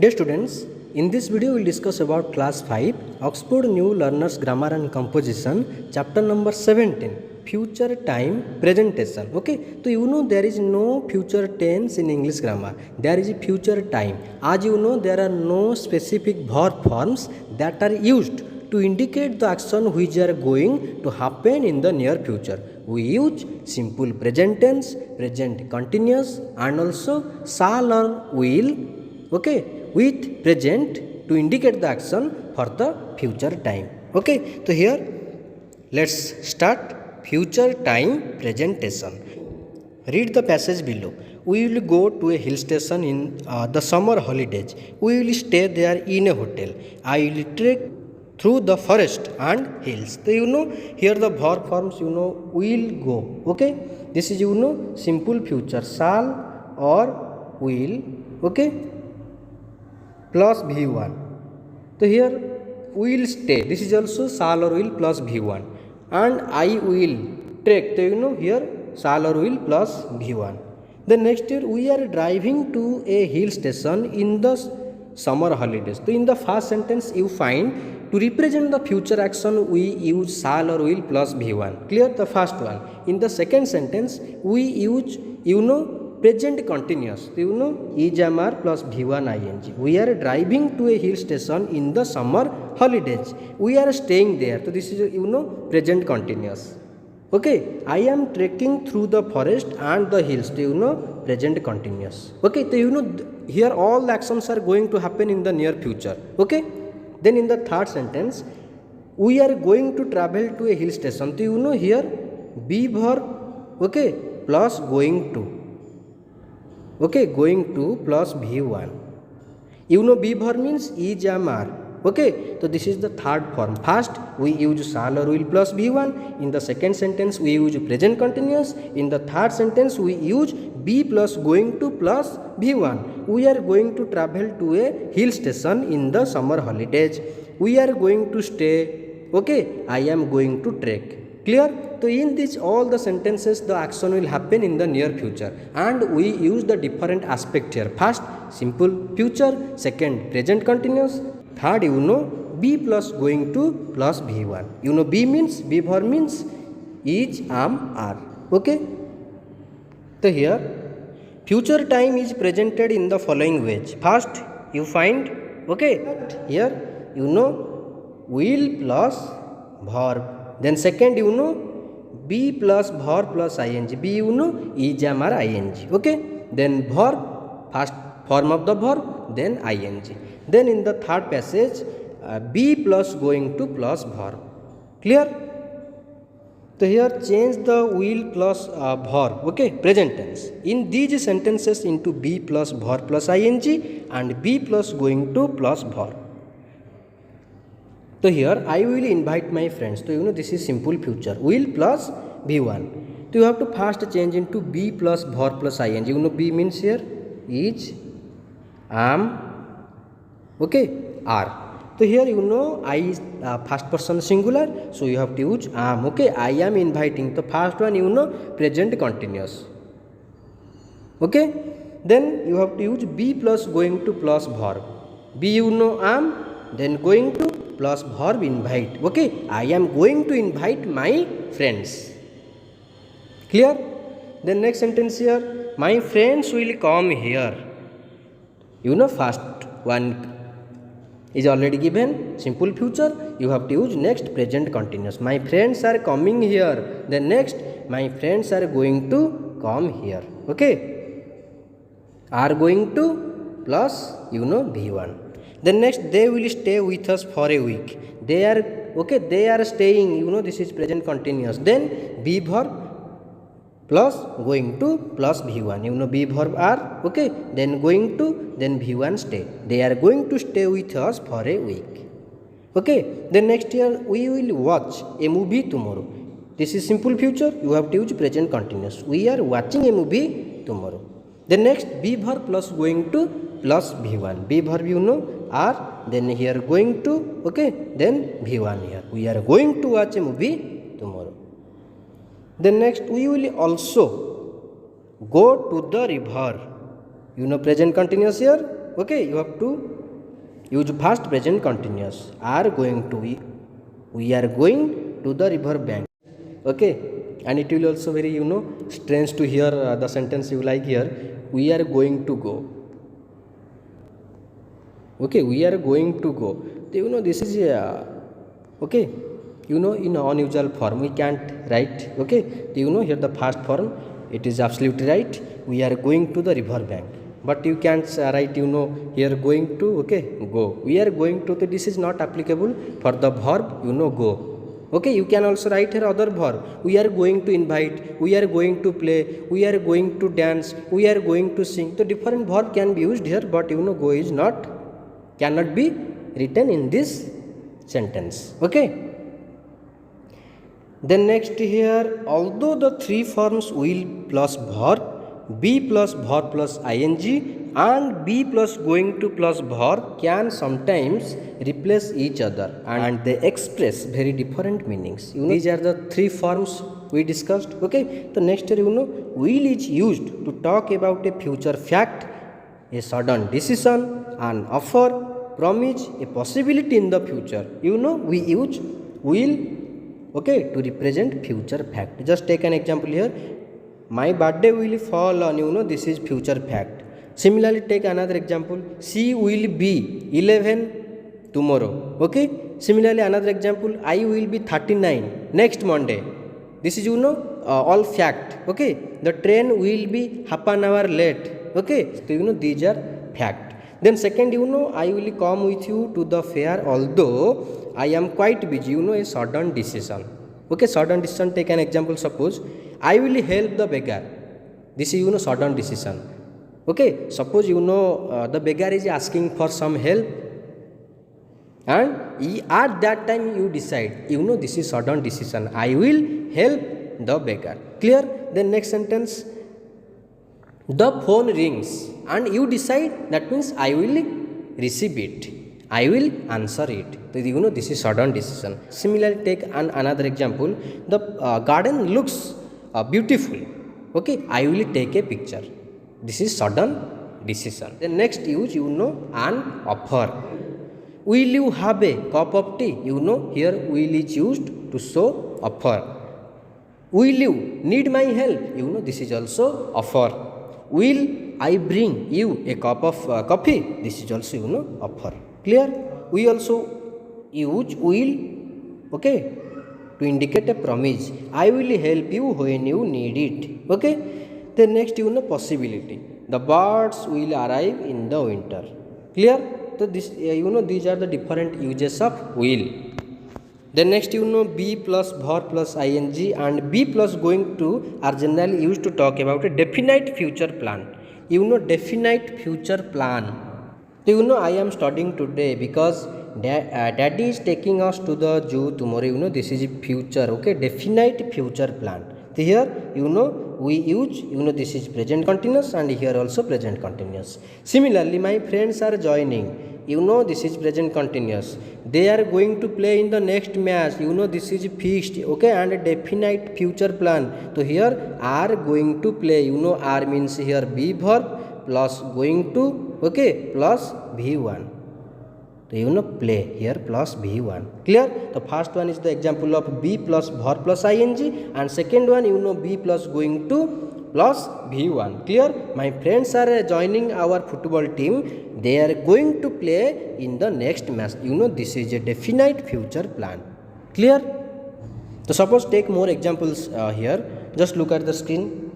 Dear students, in this video we will discuss about class 5 Oxford New Learners Grammar and Composition chapter number 17 future time presentation. Okay, so you know there is no future tense in English grammar, there is future time. As you know, there are no specific verb forms that are used to indicate the action which are going to happen in the near future. We use simple present tense, present continuous and also shall or will, okay, with present to indicate the action for the future time. Okay, so here let's start future time presentation. Read the passage below. We will go to a hill station in the summer holidays. We will stay there in a hotel. I will trek through the forest and hills. So you know here the verb forms, you know, will go. Okay, this is, you know, simple future, shall or will, okay, plus V1. So here will stay, this is also shall or will plus V1, and I will trek, so you know here shall or will plus V1. Then next here we are driving to a hill station in the summer holidays. So in the first sentence you find to represent the future action we use shall or will plus V1. Clear the first one. In the second sentence we use, you know, present continuous. So you know is MR plus V1 ing. We are driving to a hill station in the summer holidays. We are staying there. So this is, you know, present continuous. Okay, I am trekking through the forest and the hills. So you know present continuous. Okay, so you know here all the actions are going to happen in the near future. Okay, then in the third sentence we are going to travel to a hill station. So you know here be verb, okay, plus going to. Okay, going to plus V1. You know be verb means is MR. Okay, so this is the third form. First we use shall or will plus V1. In the second sentence we use present continuous. In the third sentence we use be plus going to plus V1. We are going to travel to a hill station in the summer holidays. We are going to stay. Okay, I am going to trek. Clear? So in this all the sentences the action will happen in the near future, and we use the different aspect here. First simple future, second present continuous, third you know be plus going to plus V1. You know be means, be verb means is, am, are. Okay, so here future time is presented in the following ways. First you find, okay, here you know will plus verb. Then second you know be plus verb plus ing. Be you know is, am, are, ing. Okay, then verb, first form of the verb, then ing. Then in the third passage be plus going to plus verb. Clear? So here change the will plus verb, okay, present tense in these sentences into be plus verb plus ing and be plus going to plus verb. So here I will invite my friends. So you know this is simple future, will plus V1. So you have to first change into be plus verb plus ing. You know be means here is, am, okay, are. So here you know I is first person singular, so you have to use am. Okay, I am inviting. The first one you know present continuous. Okay, then you have to use be plus going to plus verb. Be you know am, then going to plus verb invite. Okay, I am going to invite my friends. Clear? Then next sentence here, my friends will come here. You know first one is already given, simple future, you have to use next present continuous. My friends are coming here. Then next my friends are going to come here. Okay, are going to plus you know V1. Then next they will stay with us for a week. They are, okay, they are staying, you know this is present continuous. Then be verb plus going to plus V1. You know be verb are, okay, then going to, then V1 stay. They are going to stay with us for a week. Okay, then next year we will watch a movie tomorrow. This is simple future, you have to use present continuous. We are watching a movie tomorrow. Then next be verb plus going to plus V1. Be verb you know are, then here going to, okay, then V1 here. We are going to watch a movie tomorrow. Then next we will also go to the river. You know present continuous here. Okay, you have to use past present continuous. Are going to, we are going to the river bank. Okay, and it will also very strange to hear the sentence you like here. We are going to go. Okay, we are going to go. So, this is okay, in unusual form we can't write. Okay, here the past form, it is absolutely right. We are going to the river bank, but you can't write here going to. Okay, go. We are going to. This is not applicable for the verb go. Okay, you can also write here other verb. We are going to invite, we are going to play, we are going to dance, we are going to sing. So different verb can be used here, but go is not, cannot be written in this sentence. Okay. Then next here, although the three forms will plus verb, be plus verb plus ing, and be plus going to plus verb can sometimes replace each other, and they express very different meanings. These are the three forms we discussed. Okay, the next here will is used to talk about a future fact, a sudden decision, an offer, promise, a possibility in the future. We use will, okay, to represent future fact. Just take an example here. My birthday will fall on, this is future fact. Similarly, take another example. She will be 11 tomorrow. Okay. Similarly, another example. I will be 39 next Monday. This is all fact. Okay. The train will be half an hour late. Okay. So these are fact. Then second, I will come with you to the fair, although I am quite busy. A sudden decision. Okay, sudden decision. Take an example. Suppose I will help the beggar. This is sudden decision. Okay, suppose the beggar is asking for some help, and at that time you decide, this is sudden decision. I will help the beggar. Clear? Then next sentence. The phone rings, and you decide. That means I will receive it. I will answer it. So this is sudden decision. Similarly, take another example. The garden looks beautiful. Okay, I will take a picture. This is sudden decision. Then next use an offer. Will you have a cup of tea? Here will is used to show offer. Will you need my help? This is also offer. Will I bring you a cup of coffee? This is also offer. Clear? We also use will, okay, to indicate a promise. I will help you when you need it. Okay. Then next possibility. The birds will arrive in the winter. Clear? So this these are the different uses of will. Then next be plus verb plus ing and be plus going to are generally used to talk about a definite future plan. Definite future plan. So I am studying today because daddy is taking us to the zoo tomorrow. This is future. Okay, definite future plan. So here we use this is present continuous, and here also present continuous. Similarly, my friends are joining. This is present continuous. They are going to play in the next match. This is fixed. Okay, and a definite future plan. So here are going to play. Are means here be verb plus going to, okay, plus V1. So play here plus V1. Clear? The first one is the example of be plus verb plus ing, and second one be plus going to plus V1. Clear? My friends are joining our football team. They are going to play in the next match. This is a definite future plan. Clear? So suppose take more examples here. Just look at the screen.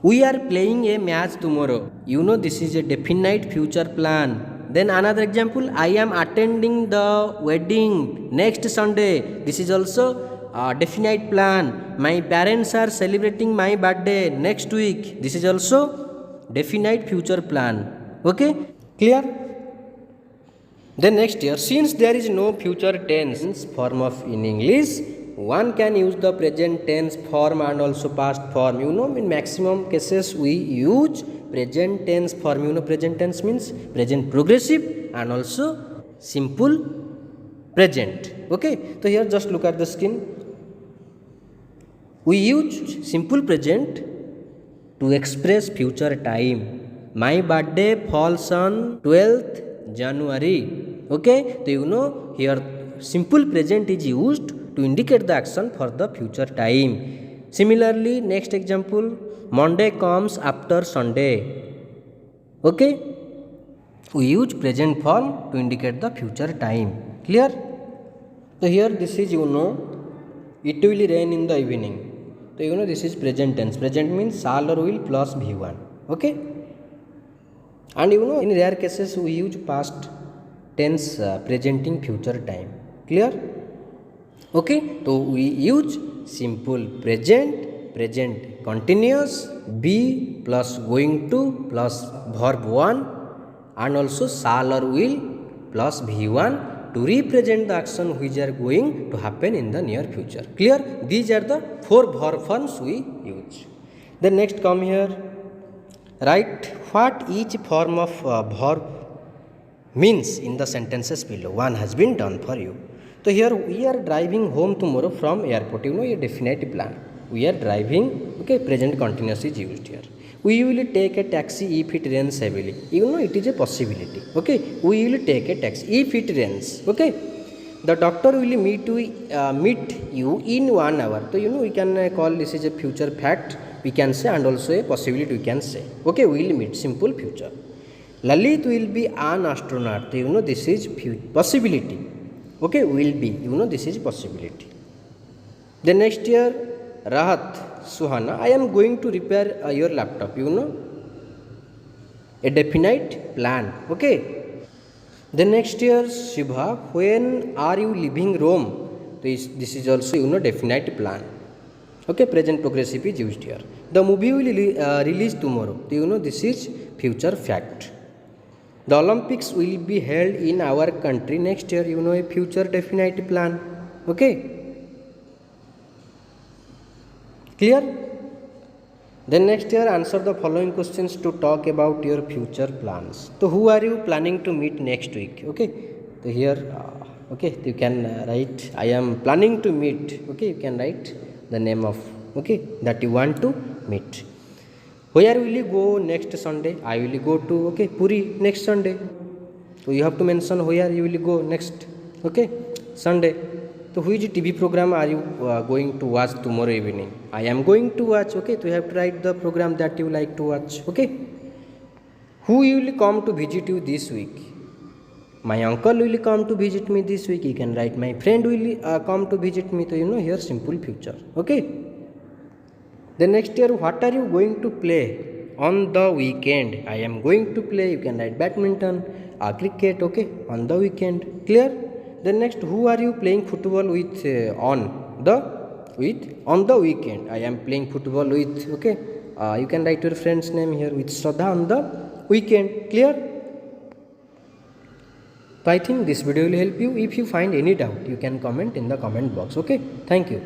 We are playing a match tomorrow. This is a definite future plan. Then another example, I am attending the wedding next Sunday. This is also a definite plan. My parents are celebrating my birthday next week. This is also definite future plan. Okay, clear? Then next here, since there is no future tense form of in English, one can use the present tense form and also past form. In maximum cases we use present tense form. Present tense means present progressive and also simple present. Okay, so here just look at the screen. We use simple present to express future time. My birthday falls on 12th January. Okay, so you know here simple present is used to indicate the action for the future time. Similarly, next example, Monday comes after Sunday. Okay, we use present form to indicate the future time. Clear? So here this is, you know, it will rain in the evening. So you know this is present tense. Present means shall or will plus V1. Okay, and you know in rare cases we use past tense presenting future time. Clear? Okay, so we use simple present, present continuous, be plus going to plus verb 1, and also shall or will plus V1 to represent the action which are going to happen in the near future. Clear? These are the 4 verb forms we use. Then next come here, write what each form of verb means in the sentences below. One has been done for you. So here we are driving home tomorrow from airport. You know a definite plan. We are driving. Okay, present continuous is used here. We will take a taxi if it rains heavily. You know it is a possibility. Okay, we will take a taxi if it rains. Okay, the doctor will meet you in 1 hour. So you know we can call this is a future fact. We can say, and also a possibility we can say. Okay, we will meet, simple future. Lalit will be an astronaut. So you know this is possibility. Okay, will be, you know this is possibility. The next year, Rahat, Suhana, I am going to repair your laptop. You know a definite plan. Okay. The next year, Shibha, when are you leaving Rome? This is also, you know, definite plan. Okay, present progressive is used here. The movie will release tomorrow. So you know this is future fact. The Olympics will be held in our country next year. You know a future definite plan. Okay, clear? Then next year answer the following questions to talk about your future plans. So who are you planning to meet next week? Okay, so here okay, you can write I am planning to meet. Okay, you can write the name of, okay, that you want to meet. Where will you go next Sunday? I will go to, okay, Puri next Sunday. So you have to mention where you will go next, okay, Sunday. So which TV program are you going to watch tomorrow evening? I am going to watch. Okay, so you have to write the program that you like to watch. Okay, who will come to visit you this week? My uncle will come to visit me this week. You can write my friend will come to visit me. So you know here simple future. Okay. The next year, what are you going to play on the weekend? I am going to play. You can write badminton or cricket. Okay, on the weekend. Clear? Then next, who are you playing football with on the weekend? I am playing football with. Okay, you can write your friend's name here with Shraddha on the weekend. Clear? So I think this video will help you. If you find any doubt, you can comment in the comment box. Okay, thank you.